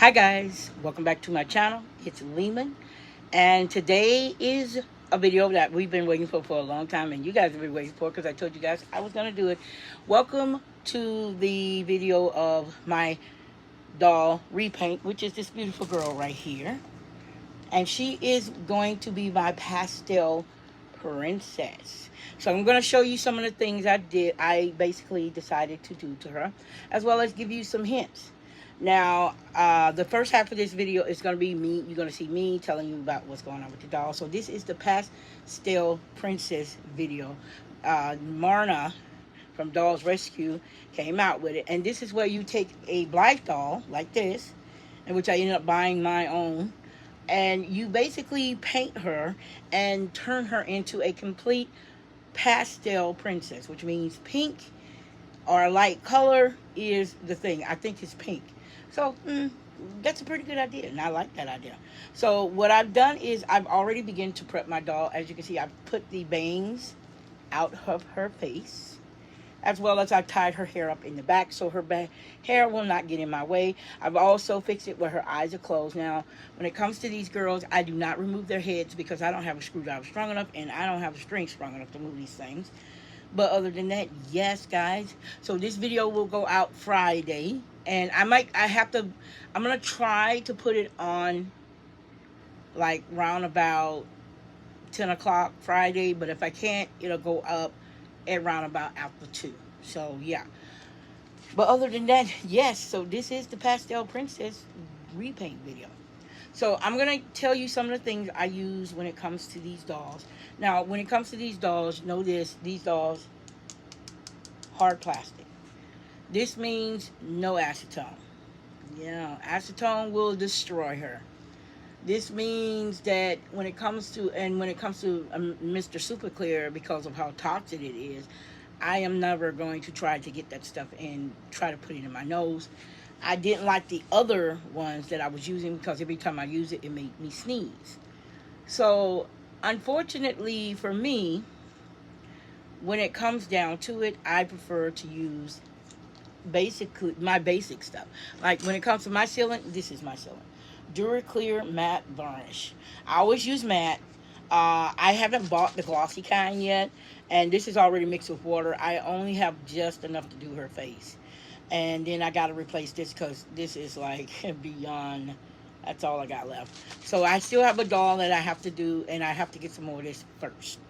Hi guys, welcome back to my channel. It's Lehman, and today is a video that we've been waiting for a long time, and you guys have been waiting for because I told you guys I was going to do it. Welcome to the video of my doll repaint, which is this beautiful girl right here, and she is going to be my pastel princess. So I'm going to show you some of the things I basically decided to do to her, as well as give you some hints. Now, the first half of this video is going to be me. You're going to see me telling you about what's going on with the doll. So this is the Pastel Princess video. Marna from Dolls Rescue came out with it. And this is where you take a black doll like this, in which I ended up buying my own. And you basically paint her and turn her into a complete pastel princess, which means pink or a light color is the thing. I think it's pink. So that's a pretty good idea, and I like that idea. So what I've done is I've already begun to prep my doll. As you can see, I've put the bangs out of her face, as well as I've tied her hair up in the back so her hair will not get in my way. I've also fixed it where her eyes are closed. Now, when it comes to these girls, I do not remove their heads because I don't have a screwdriver strong enough, and I don't have a string strong enough to move these things. But other than that, yes, guys. So this video will go out Friday. And I'm going to try to put it on like round about 10 o'clock Friday. But if I can't, it'll go up at round about after 2. So, yeah. But other than that, yes. So this is the Pastel Princess repaint video. So I'm going to tell you some of the things I use when it comes to these dolls. Now, when it comes to these dolls, know this. These dolls, hard plastic. This means no acetone. Yeah, acetone will destroy her. This means that when it comes to Mr. Super Clear, because of how toxic it is, I am never going to try to get that stuff and try to put it in my nose. I didn't like the other ones that I was using because every time I use it, it made me sneeze. So, unfortunately for me, when it comes down to it, I prefer to use basically my basic stuff. Like when it comes to my sealant, this is my sealant. Duraclear Matte Varnish. I always use matte. I haven't bought the glossy kind yet, and this is already mixed with water. I only have just enough to do her face. And then I got to replace this because this is like beyond. That's all I got left. So I still have a doll that I have to do, and I have to get some more of this first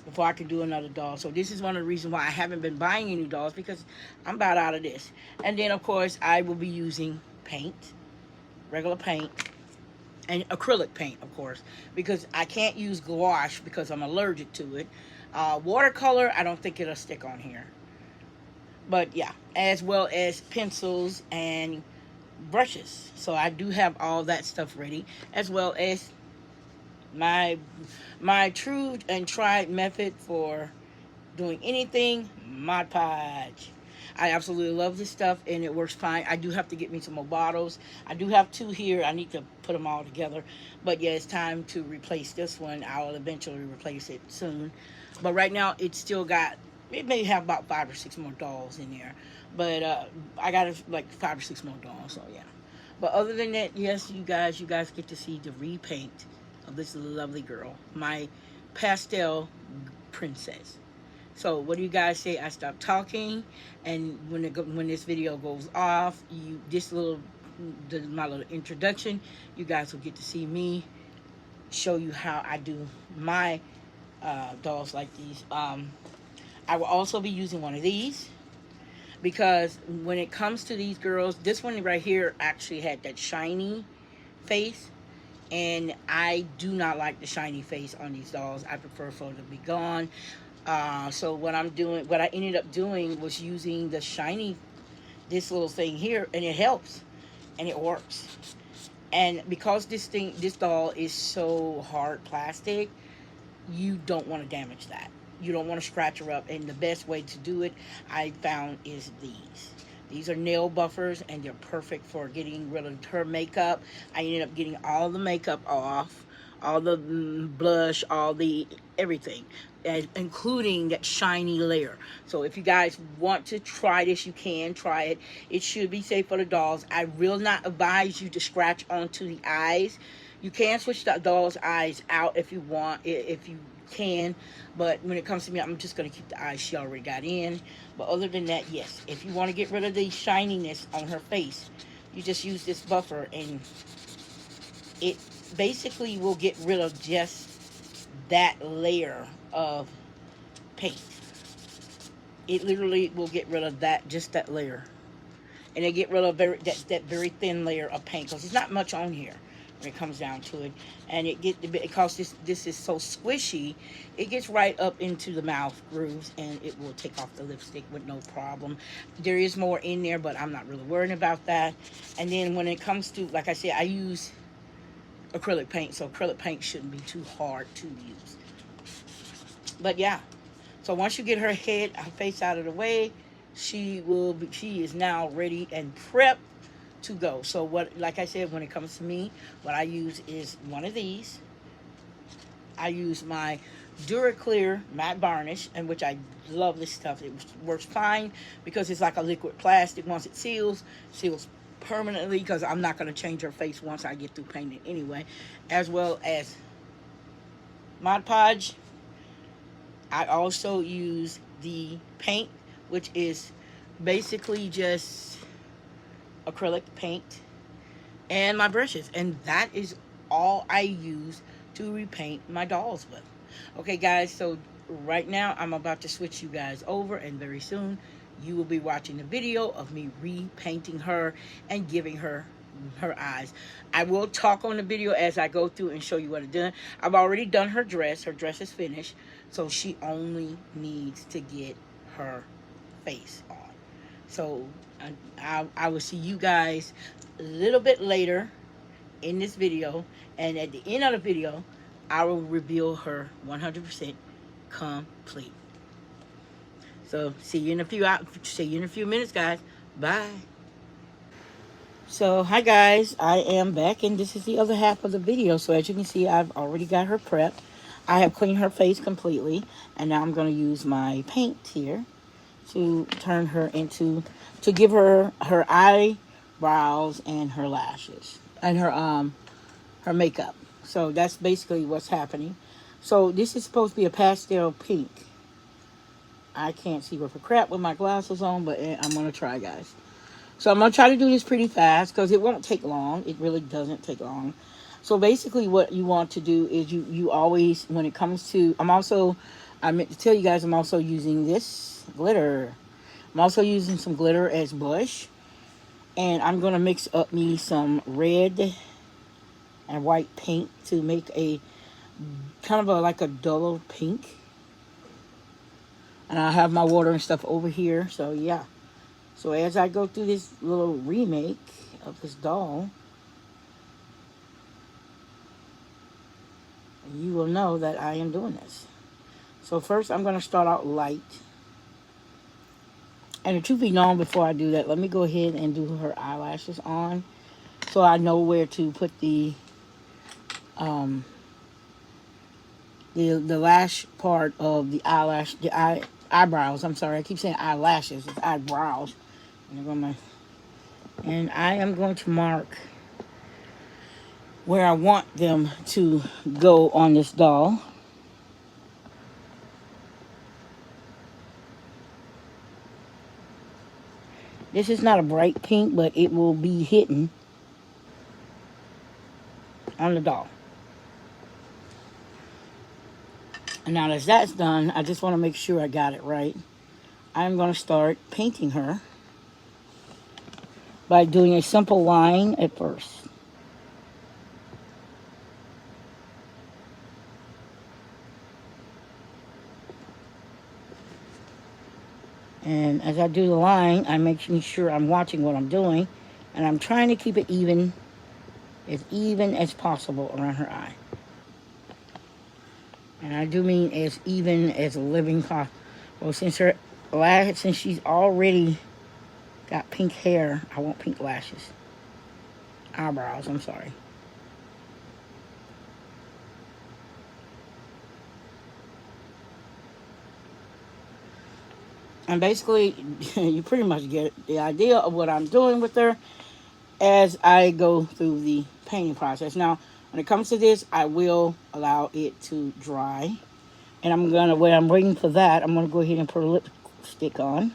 before I can do another doll. So this is one of the reasons why I haven't been buying any dolls, because I'm about out of this. And then, of course, I will be using paint, regular paint, and acrylic paint, of course, because I can't use gouache because I'm allergic to it. Watercolor, I don't think it'll stick on here. But yeah, as well as pencils and brushes. So I do have all that stuff ready, as well as my true and tried method for doing anything, Mod Podge. I absolutely love this stuff, and it works fine. I do have to get me some more bottles. I do have 2 here. I need to put them all together. But yeah, it's time to replace this one. I'll eventually replace it soon. But right now, it's still got, it may have about 5 or 6 more dolls in there. But I got like 5 or 6 more dolls, so yeah. But other than that, yes, you guys get to see the repaint of this lovely girl, my pastel princess. So what do you guys say? I stop talking, and when this video goes off, my little introduction, you guys will get to see me show you how I do my dolls like these. I will also be using one of these, because when it comes to these girls, this one right here actually had that shiny face, and I do not like the shiny face on these dolls. I prefer for it to be gone. So what I ended up doing was using the shiny, this little thing here, and it helps, and it works. And because this doll is so hard plastic, you don't want to damage that. You don't want to scratch her up, and the best way to do it, I found, is these. These are nail buffers, and they're perfect for getting rid of her makeup. I ended up getting all the makeup off, all the blush, all the everything. including that shiny layer. So if you guys want to try this, you can try it. It should be safe for the dolls. I will not advise you to scratch onto the eyes. You can switch the doll's eyes out if you want, if you can, but when it comes to me, I'm just going to keep the eyes she already got in. But other than that, yes, if you want to get rid of the shininess on her face, you just use this buffer, and it basically will get rid of just that layer of paint. It literally will get rid of that, just that layer, and it get rid of that very thin layer of paint, because it's not much on here when it comes down to it. And because this is so squishy, it gets right up into the mouth grooves, and it will take off the lipstick with no problem. There is more in there, but I'm not really worrying about that. And then when it comes to, like I said, I use acrylic paint, so acrylic paint shouldn't be too hard to use. But yeah, so once you get her face out of the way, she is now ready and prepped to go. So like I said, when it comes to me, what I use is one of these. I use my Duraclear matte varnish, and which I love this stuff. It works fine because it's like a liquid plastic. Once it seals permanently, because I'm not going to change her face once I get through painting anyway. As well as Mod Podge. I also use the paint, which is basically just acrylic paint, and my brushes, and that is all I use to repaint my dolls with. Okay guys, so right now I'm about to switch you guys over, and very soon you will be watching a video of me repainting her and giving her eyes. I will talk on the video as I go through and show you what I've done. I've already done her dress. Her dress is finished, so she only needs to get her face on. So I will see you guys a little bit later in this video, and at the end of the video I will reveal her 100% complete. So see you in a few minutes, guys. Bye. So hi guys, I am back, and this is the other half of the video. So as you can see, I've already got her prepped. I have cleaned her face completely, and now I'm going to use my paint here to turn her into, to give her her eyebrows and her lashes and her makeup. So that's basically what's happening. So this is supposed to be a pastel pink. I can't see for crap with my glasses on, but I'm going to try, guys. So I'm going to try to do this pretty fast because it won't take long. It really doesn't take long. So basically what you want to do is you always, when it comes to, I meant to tell you guys, I'm also using this glitter. I'm also using some glitter as blush. And I'm going to mix up me some red and white paint to make a kind of like a duller pink. And I have my water and stuff over here. So yeah. So as I go through this little remake of this doll, you will know that I am doing this. So first I'm going to start out light. And the truth be known, before I do that, let me go ahead and do her eyelashes on, so I know where to put the lash part of the eyelash, eyebrows. I'm sorry, I keep saying eyelashes. It's eyebrows. And I am going to mark where I want them to go on this doll. This is not a bright pink, but it will be hidden on the doll. And now as that's done, I just want to make sure I got it right. I'm going to start painting her by doing a simple line at first. And as I do the line, I'm making sure I'm watching what I'm doing, and I'm trying to keep it even as possible around her eye. And I do mean as even as a living possible. Well, since she's already got pink hair, I want pink lashes. Eyebrows, I'm sorry. And basically, you pretty much get the idea of what I'm doing with her as I go through the painting process. Now, when it comes to this, I will allow it to dry. And when I'm waiting for that, I'm gonna go ahead and put a lipstick on.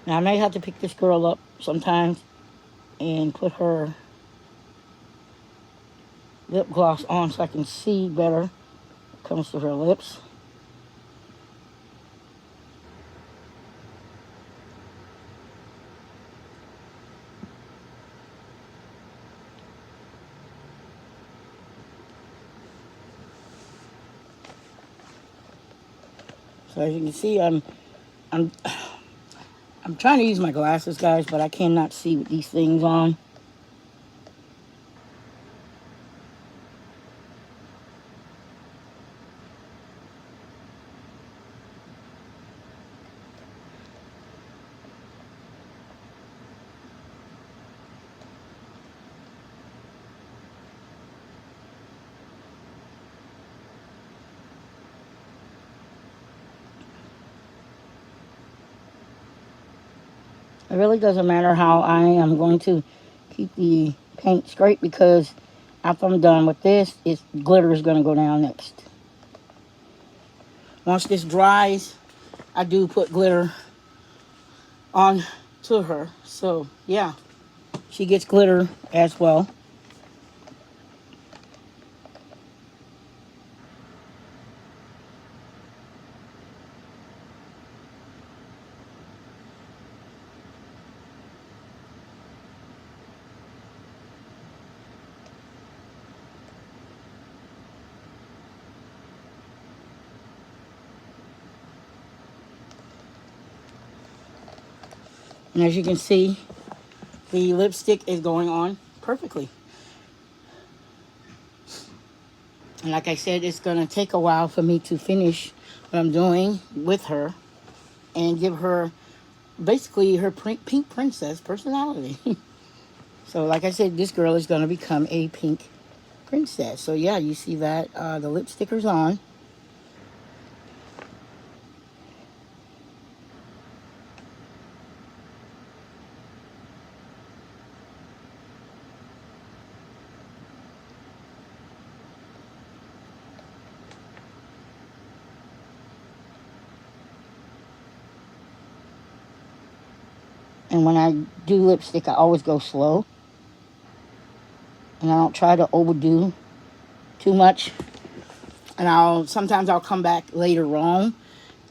Now, I may have to pick this girl up sometimes and put her lip gloss on so I can see better when it comes to her lips. So as you can see, I'm trying to use my glasses, guys, but I cannot see with these things on. It really doesn't matter how I am going to keep the paint straight, because after I'm done with this, glitter is going to go down next. Once this dries, I do put glitter on to her. So, yeah, she gets glitter as well. And as you can see, the lipstick is going on perfectly. And like I said, it's going to take a while for me to finish what I'm doing with her and give her basically her pink princess personality. So like I said, this girl is going to become a pink princess. So yeah, you see that the lip sticker's on. And when I do lipstick, I always go slow. And I don't try to overdo too much. And sometimes I'll come back later on,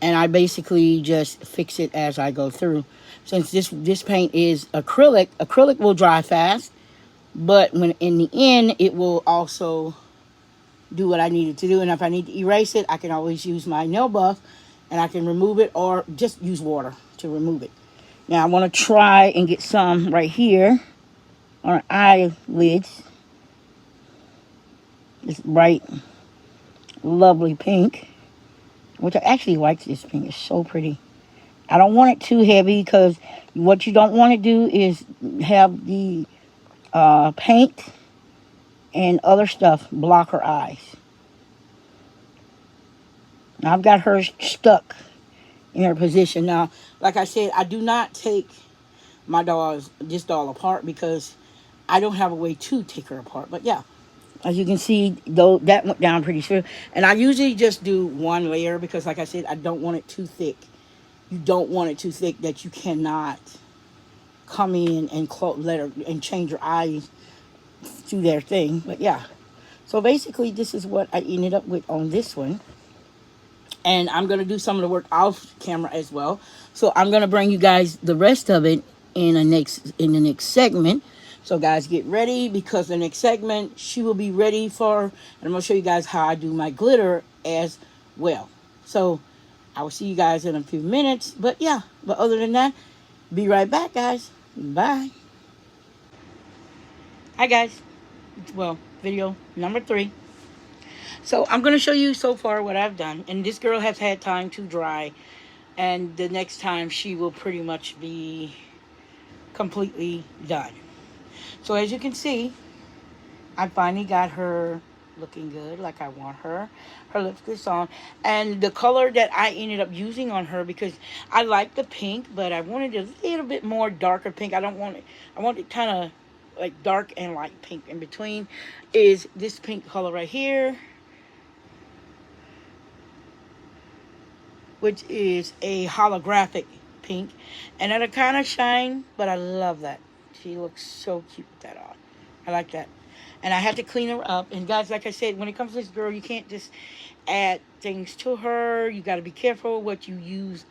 and I basically just fix it as I go through. Since this paint is acrylic will dry fast, but when in the end, it will also do what I need it to do. And if I need to erase it, I can always use my nail buff, and I can remove it, or just use water to remove it. Now I want to try and get some right here on her eyelids. This bright, lovely pink, which I actually like. This pink. It's so pretty. I don't want it too heavy, because what you don't want to do is have the paint and other stuff block her eyes. Now I've got her stuck in her position. Now, like I said, I do not take this doll apart, because I don't have a way to take her apart. But yeah, as you can see, though, that went down pretty smooth. And I usually just do one layer, because like I said, I don't want it too thick. You don't want it too thick that you cannot come in and let her and change your eyes to their thing. But yeah, so basically this is what I ended up with on this one. And I'm going to do some of the work off camera as well. So I'm going to bring you guys the rest of it in the next segment. So guys, get ready, because the next segment, she will be ready for, and I'm going to show you guys how I do my glitter as well. So I will see you guys in a few minutes. But yeah, but other than that, be right back, guys. Bye. Hi, guys. Well, video number 3. So I'm going to show you so far what I've done. And this girl has had time to dry. And the next time she will pretty much be completely done. So as you can see, I finally got her looking good like I want her. Her lipstick's on. And the color that I ended up using on her, because I like the pink, but I wanted a little bit more darker pink. I don't want it, I want it kind of like dark and light pink in between, is this pink color right here, which is a holographic pink. And it'll kind of shine, but I love that. She looks so cute with that on. I like that. And I had to clean her up. And guys, like I said, when it comes to this girl, you can't just add things to her. You got to be careful what you use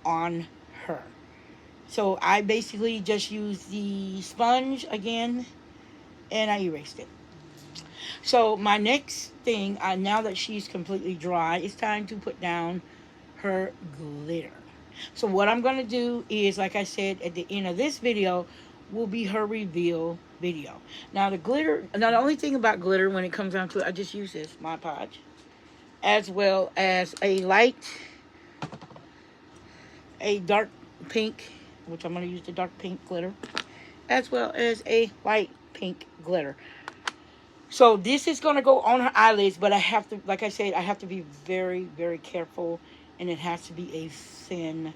on her. So I basically just used the sponge again, and I erased it. So my next thing, now that she's completely dry, it's time to put down her glitter. So what I'm going to do is, like I said, at the end of this video will be her reveal video. Now the glitter, now the only thing about glitter when it comes down to it, I just use this Mod Podge, as well as a dark pink, which I'm going to use the dark pink glitter, as well as a light pink glitter. So this is going to go on her eyelids, but I have to, like I said, I have to be very, very careful, and it has to be a thin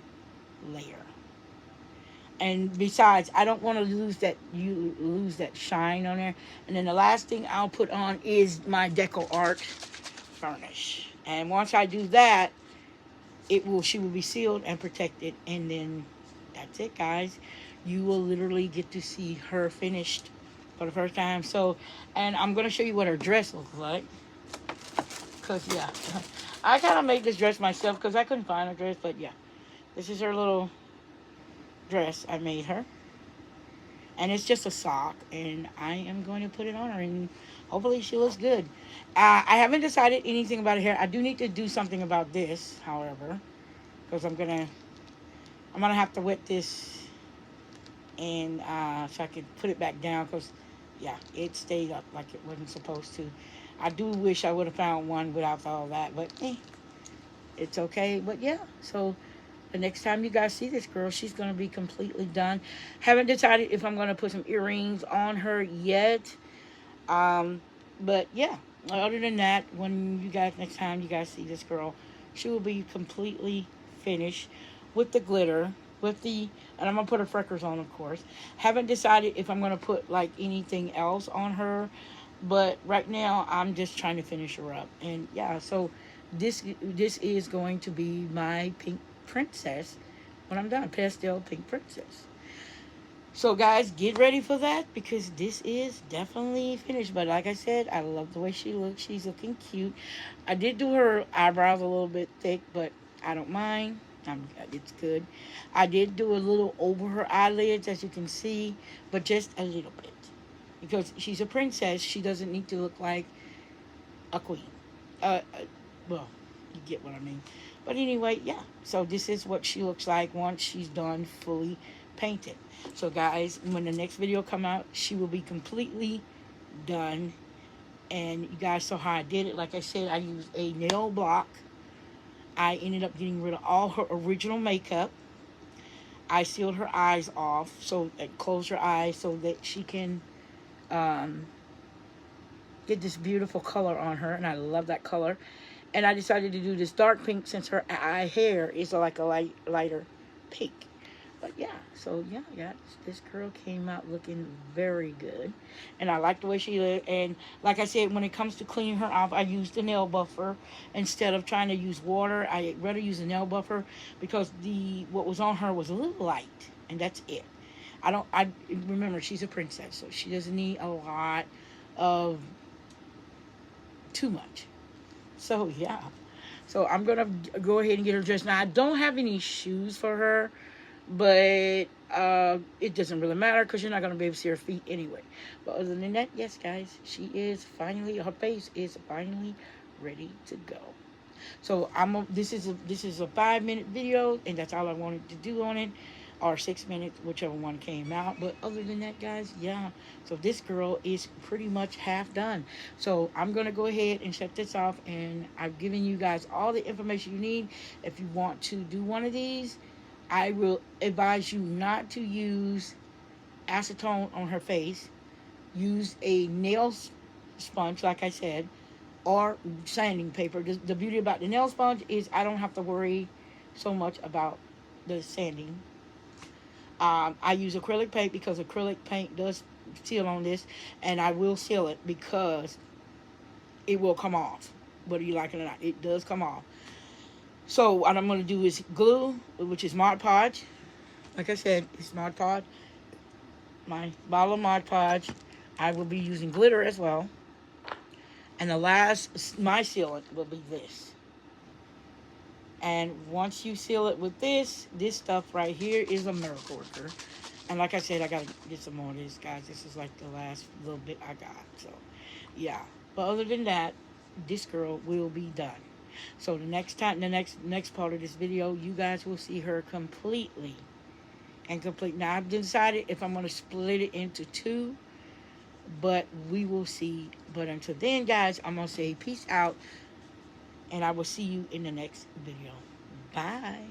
layer. And besides, I don't want to lose that shine on there. And then the last thing I'll put on is my Deco Art varnish. And once I do that, she will be sealed and protected, and then that's it, guys. You will literally get to see her finished for the first time. So, and I'm going to show you what her dress looks like. Because, yeah, I kind of made this dress myself because I couldn't find a dress. But, yeah, this is her little dress I made her. And it's just a sock. And I am going to put it on her. And hopefully she looks good. I haven't decided anything about her hair. I do need to do something about this, however. Because I'm going to have to wet this. And so I can put it back down. Because, yeah, it stayed up like it wasn't supposed to. I do wish I would have found one without all that, but it's okay. But yeah, so the next time you guys see this girl, she's going to be completely done. Haven't decided if I'm going to put some earrings on her yet. But yeah, other than that, when next time you guys see this girl, she will be completely finished with the glitter, and I'm going to put her freckles on, of course. Haven't decided if I'm going to put like anything else on her. But right now, I'm just trying to finish her up. And yeah, so this is going to be my pink princess when I'm done. Pastel pink princess. So guys, get ready for that, because this is definitely finished. But like I said, I love the way she looks. She's looking cute. I did do her eyebrows a little bit thick, but I don't mind. It's good. I did do a little over her eyelids, as you can see, but just a little bit. Because she's a princess, she doesn't need to look like a queen. Well, you get what I mean. But anyway, yeah. So this is what she looks like once she's done fully painted. So guys, when the next video come out, she will be completely done. And you guys saw how I did it. Like I said, I used a nail block. I ended up getting rid of all her original makeup. I sealed her eyes off, so closed her eyes so that she can get this beautiful color on her, and I love that color. And I decided to do this dark pink since her hair is like a lighter pink. But yeah, so yeah, this girl came out looking very good, and I like the way she looked. And like I said, when it comes to cleaning her off, I used the nail buffer instead of trying to use water. I rather use a nail buffer because what was on her was a little light, and that's it. I remember, she's a princess, so she doesn't need a lot of too much. So yeah, so I'm gonna go ahead and get her dressed. Now I don't have any shoes for her, but it doesn't really matter because you're not gonna be able to see her feet anyway. But other than that, yes, guys, her face is finally ready to go. So this is a 5-minute video, and that's all I wanted to do on it. Or 6 minutes, whichever one came out. But other than that, guys, yeah. So this girl is pretty much half done. So I'm going to go ahead and shut this off. And I've given you guys all the information you need. If you want to do one of these, I will advise you not to use acetone on her face. Use a nail sponge, like I said, or sanding paper. The beauty about the nail sponge is I don't have to worry so much about the sanding. I use acrylic paint because acrylic paint does seal on this, and I will seal it because it will come off. Whether you like it or not, it does come off. So what I'm going to do is glue, which is Mod Podge. Like I said, it's Mod Podge. My bottle of Mod Podge. I will be using glitter as well. And the last, my sealant will be this. And once you seal it with this stuff right here is a miracle worker. And like I said, I got to get some more of this, guys. This is like the last little bit I got. So, yeah. But other than that, this girl will be done. So the next time, the next part of this video, you guys will see her completely and complete. Now, I've decided if I'm going to split it into two, but we will see. But until then, guys, I'm going to say peace out, and I will see you in the next video. Bye.